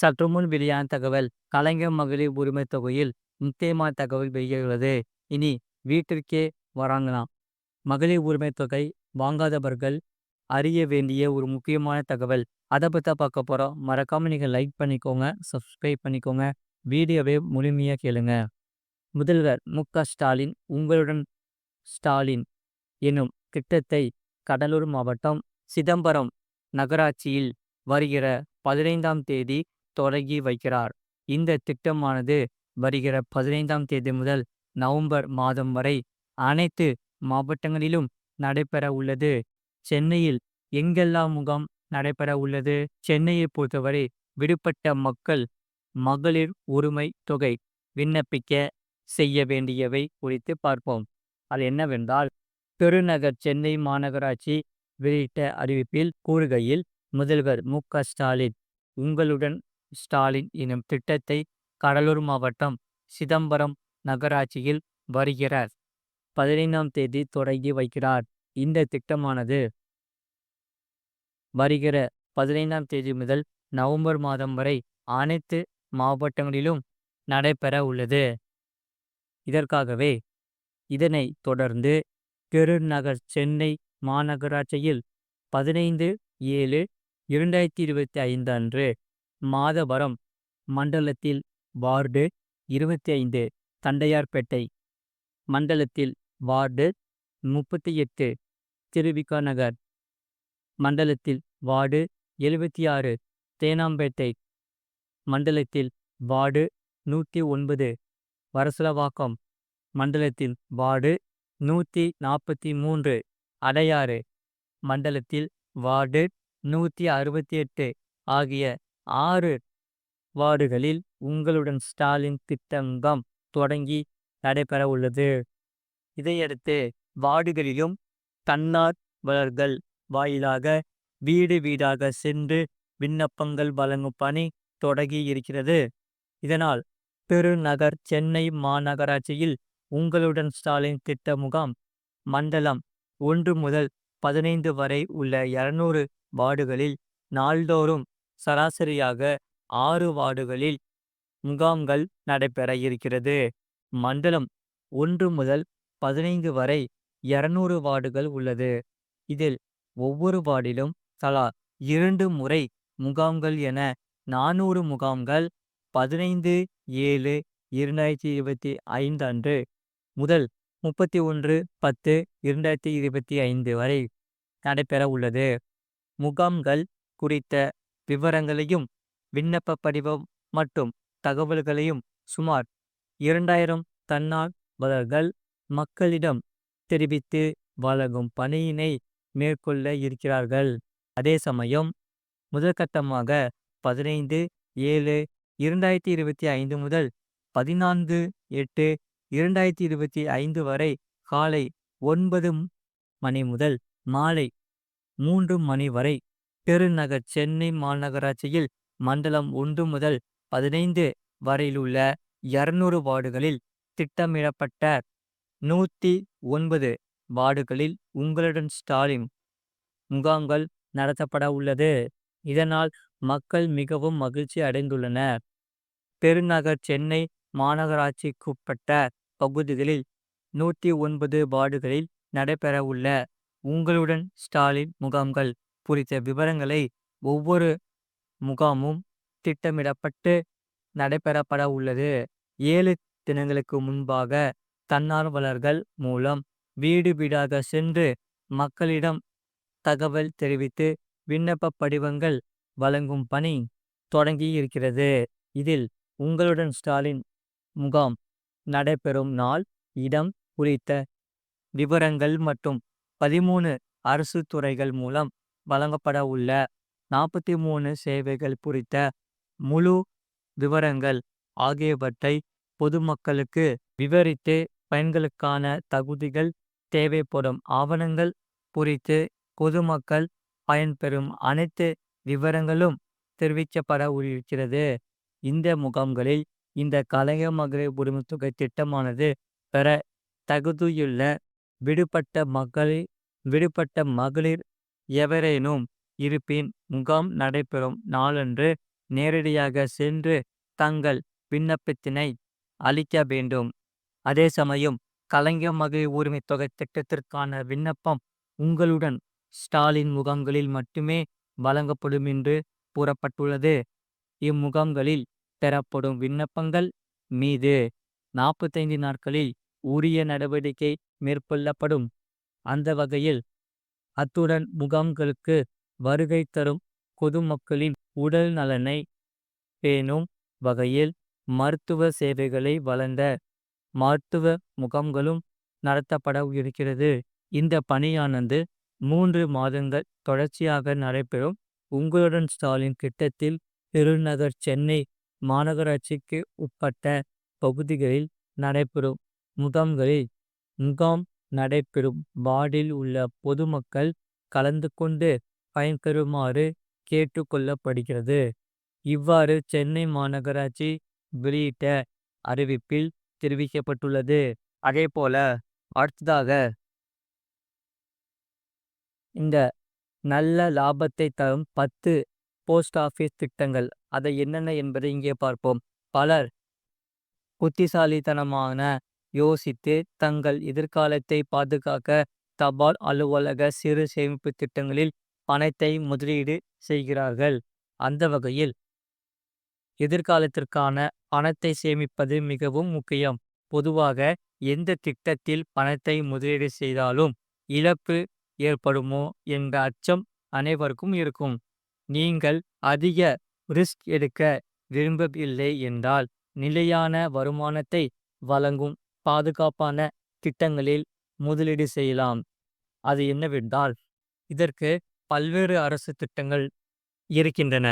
சற்று முன் வெளியான தகவல் கலைஞர் மகளிர் உரிமை தொகையில் முக்கியமான தகவல் வெளியாகிறது. இனி வீட்டிற்கே வராங்களாம். மகளிர் உரிமை தொகை வாங்காதவர்கள் அறிய வேண்டிய ஒரு முக்கியமான தகவல். அதை பற்றி பார்க்க போகிறோம். மறக்காம நீங்கள் லைக் பண்ணிக்கோங்க, சப்ஸ்கிரைப் பண்ணிக்கோங்க, வீடியோவை முழுமையாக கேளுங்க. முதல்வர் மு.க.ஸ்டாலின் உங்களுடன் ஸ்டாலின் எனும் திட்டத்தை கடலூர் மாவட்டம் சிதம்பரம் நகராட்சியில் வருகிற 15ஆம் தேதி தொடங்கி வைக்கிறார். இந்த திட்டமானது வருகிற 15ஆம் தேதி முதல் நவம்பர் மாதம் வரை அனைத்து மாவட்டங்களிலும் நடைபெற உள்ளது. சென்னையில் எங்கெல்லாம் முகாம் நடைபெற உள்ளது? சென்னையை பொறுத்தவரை விடுபட்ட மக்கள் மகளிர் உரிமை தொகை விண்ணப்பிக்க செய்ய வேண்டியவை குறித்து பார்ப்போம். அது என்னவென்றால், பெருநகர் சென்னை மாநகராட்சி வெளியிட்ட அறிவிப்பில் கூறுகையில், முதல்வர் மு.க.ஸ்டாலின் உங்களுடன் ஸ்டாலின் எனும் திட்டத்தை கடலூர் மாவட்டம் சிதம்பரம் நகராட்சியில் வருகிற 15ஆம் தேதி தொடங்கி வைக்கிறார். இந்த திட்டமானது வருகிற 15ஆம் தேதி முதல் நவம்பர் மாதம் வரை அனைத்து மாவட்டங்களிலும் நடைபெற உள்ளது. இதற்காகவே இதனை தொடர்ந்து பெருநகர் சென்னை மாநகராட்சியில் 15/7/2025 அன்று மாதவரம் மண்டலத்தில் வார்டு 25 தண்டையார்பேட்டை மண்டலத்தில் வார்டு 38 திருவிக நகர் மண்டலத்தில் வார்டு 76 தேனாம்பேட்டை மண்டலத்தில் வார்டு 109 வரசலவாக்கம் மண்டலத்தில் வார்டு 143 அடையாறு மண்டலத்தில் வார்டு 168 ஆகிய 6 வார்டுகளில் உங்களுடன் ஸ்டாலின் திட்ட முகாம் தொடங்கி நடைபெற உள்ளது. இதையடுத்து வார்டுகளிலும் தன்னார்வலர்கள் வாயிலாக வீடு வீடாக சென்று விண்ணப்பங்கள் வழங்கும் பணி தொடங்கி இருக்கிறது. இதனால் பெருநகர் சென்னை மாநகராட்சியில் உங்களுடன் ஸ்டாலின் திட்ட முகாம் மண்டலம் 1 முதல் 15 வரை உள்ள 200 வார்டுகளில் நாள்தோறும் சராசரியாக 6 வார்டுகளில் முகாம்கள் நடைபெற இருக்கிறது. மண்டலம் 1 முதல் 15 வரை 200 வார்டுகள் உள்ளது. இதில் ஒவ்வொரு வார்டிலும் தலா 2 முறை முகாம்கள் என 400 முகாம்கள் 15/7/2025 அன்று முதல் 31/10/2025 வரை நடைபெற உள்ளது. முகாம்கள் குறித்த விவரங்களையும் விண்ணப்ப படிவம் மற்றும் தகவல்களையும் சுமார் 2000 தன்னார்வலர்கள் மக்களிடம் தெரிவித்து வழங்கும் பணியினை மேற்கொள்ள இருக்கிறார்கள். அதே சமயம் முதற்கட்டமாக 15/7/2025 முதல் 14/8/2025 வரை காலை 9 மணி முதல் மாலை 3 மணி வரை பெருநகர் சென்னை மாநகராட்சியில் மண்டலம் 1 முதல் 15 வரையிலுள்ள 200 வார்டுகளில் திட்டமிடப்பட்ட 109 வார்டுகளில் உங்களுடன் ஸ்டாலின் முகாம்கள் நடத்தப்பட உள்ளது. இதனால் மக்கள் மிகவும் மகிழ்ச்சி அடைந்துள்ளனர். பெருநகர் சென்னை மாநகராட்சிக்குட்பட்ட பகுதிகளில் 109 வார்டுகளில் நடைபெற உள்ள உங்களுடன் ஸ்டாலின் முகாம்கள் குறித்த விவரங்களை ஒவ்வொரு முகாமும் திட்டமிடப்பட்டு நடைபெறப்பட உள்ளது. 7 தினங்களுக்கு முன்பாக தன்னார்வலர்கள் மூலம் வீடு வீடாக சென்று மக்களிடம் தகவல் தெரிவித்து விண்ணப்ப படிவங்கள் வழங்கும் பணி தொடங்கி இருக்கிறது. இதில் உங்களுடன் ஸ்டாலின் முகாம் நடைபெறும் நாள், இடம் குறித்த விவரங்கள் மற்றும் 13 அரசு துறைகள் மூலம் வழங்கப்பட உள்ள 43 சேவைகள் குறித்த முழு விவரங்கள் ஆகியவற்றை பொதுமக்களுக்கு விவரித்து பயன்களுக்கான தகுதிகள், தேவைப்படும் ஆவணங்கள் குறித்து பொதுமக்கள் பயன்பெறும் அனைத்து விவரங்களும் தெரிவிக்கப்பட இருக்கிறது. இந்த முகாம்களில் இந்த கலைஞர் மகளிர் உரிமை தொகை திட்டமானது பெற தகுதியுள்ள விடுபட்ட மகளிர் எவரேனும் இருப்பின் முகாம் நடைபெறும் நாளன்று நேரடியாக சென்று தங்கள் விண்ணப்பத்தினை அளிக்க வேண்டும். அதே சமயம் கலைஞர் மகளிர் உரிமை தொகை திட்டத்திற்கான விண்ணப்பம் உங்களுடன் ஸ்டாலின் முகாம்களில் மட்டுமே வழங்கப்படும் என்று கூறப்பட்டுள்ளது. இம்முகாம்களில் பெறப்படும் விண்ணப்பங்கள் மீது 45 நாட்களில் உரிய நடவடிக்கை மேற்கொள்ளப்படும். அந்த வகையில் அத்துடன் முகாம்களுக்கு வருகை தரும் பொதுமக்களின் உடல் நலனை பேணும் வகையில் மருத்துவ சேவைகளை வழங்க மருத்துவ முகாம்களும் நடத்தப்பட இருக்கிறது. இந்த பணியானது 3 மாதங்கள் தொடர்ச்சியாக நடைபெறும். உங்களுடன் ஸ்டாலின் திட்டத்தில் பெருநகர் சென்னை மாநகராட்சிக்கு உட்பட்ட பகுதிகளில் நடைபெறும் முகாம்களில் முகாம் நடைபெறும் வார்டில் உள்ள பொதுமக்கள் கலந்து கொண்டு பயன்பெறுமாறு கேட்டுக்கொள்ளப்படுகிறது. இவ்வாறு சென்னை மாநகராட்சி வெளியிட்ட அறிவிப்பில் தெரிவிக்கப்பட்டுள்ளது. அதேபோல அடுத்ததாக இந்த நல்ல லாபத்தை தரும் 10 போஸ்ட் ஆஃபீஸ் திட்டங்கள் அதை என்னென்ன என்பதை இங்கே பார்ப்போம். பலர் புத்திசாலித்தனமான யோசித்து தங்கள் எதிர்காலத்தை பாதுகாக்க தபால் அலுவலக சிறு சேமிப்பு திட்டங்களில் பணத்தை முதலீடு செய்கிறார்கள். அந்த வகையில் எதிர்காலத்திற்கான பணத்தை சேமிப்பது மிகவும் முக்கியம். பொதுவாக எந்த திட்டத்தில் பணத்தை முதலீடு செய்தாலும் இழப்பு ஏற்படுமோ என்ற அச்சம் அனைவருக்கும் இருக்கும். நீங்கள் அதிக ரிஸ்க் எடுக்க விரும்பவில்லை என்றால் நிலையான வருமானத்தை வழங்கும் பாதுகாப்பான திட்டங்களில் முதலீடு செய்யலாம். அது என்னவென்றால் இதற்கு பல்வேறு அரசு திட்டங்கள் இருக்கின்றன.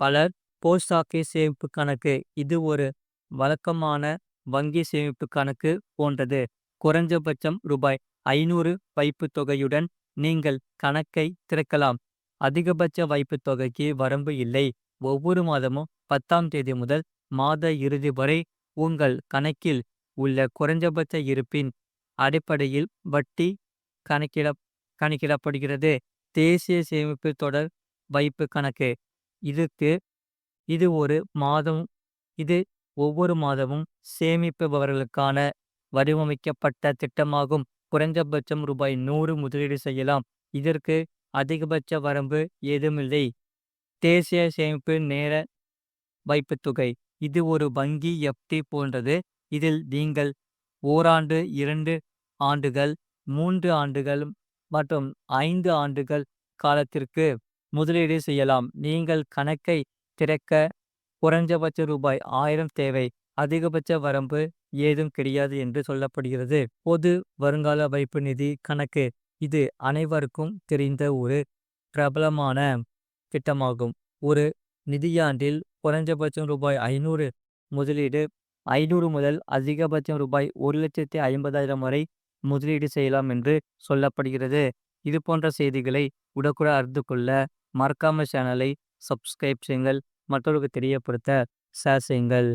பலர் போஸ்ட் ஆஃபீஸ் சேமிப்பு கணக்கு இது ஒரு வழக்கமான வங்கி சேமிப்பு கணக்கு போன்றது. குறைஞ்சபட்சம் ரூ.500 வைப்புத் தொகையுடன் நீங்கள் கணக்கை திறக்கலாம். அதிகபட்ச வைப்புத் தொகைக்கு வரம்பு இல்லை. ஒவ்வொரு மாதமும் 10ஆம் தேதி முதல் மாத இறுதி வரை உங்கள் கணக்கில் உள்ள குறைஞ்சபட்ச இருப்பின் அடிப்படையில் வட்டி கணக்கிடப்படுகிறது. தேசிய சேமிப்பு தொடர் வைப்பு கணக்கு இது ஒவ்வொரு மாதமும் சேமிப்பவர்களுக்கான வடிவமைக்கப்பட்ட திட்டமாகும். குறைந்தபட்சம் ரூ.100 முதலீடு செய்யலாம். இதற்கு அதிகபட்ச வரம்பு ஏதுமில்லை. தேசிய சேமிப்பு நேர வைப்புத் தொகை இது ஒரு வங்கி எஃப்டி போன்றது. இதில் நீங்கள் ஓராண்டு 2 ஆண்டுகள் 3 ஆண்டுகள் மற்றும் 5 ஆண்டுகள் காலத்திற்கு முதலீடு செய்யலாம். நீங்கள் கணக்கை திறக்க குறைஞ்சபட்ச ரூ.1000 தேவை. அதிகபட்ச வரம்பு ஏதும் கிடையாது என்று சொல்லப்படுகிறது. பொது வருங்கால வைப்பு நிதி கணக்கு இது அனைவருக்கும் தெரிந்த ஒரு பிரபலமான திட்டமாகும். ஒரு நிதியாண்டில் குறைஞ்சபட்சம் ரூ.500 முதலீடு 500 முதல் அதிகபட்சம் ரூ.1,50,000 வரை முதலீடு செய்யலாம் என்று சொல்லப்படுகிறது. இது போன்ற செய்திகளை உடனுக்குடன் அறிந்து கொள்ள மறக்காம சேனலை சப்ஸ்கிரைப் செய்யுங்கள். மற்றவர்களுக்கு தெரியப்படுத்த ஷேர் செய்யுங்கள்.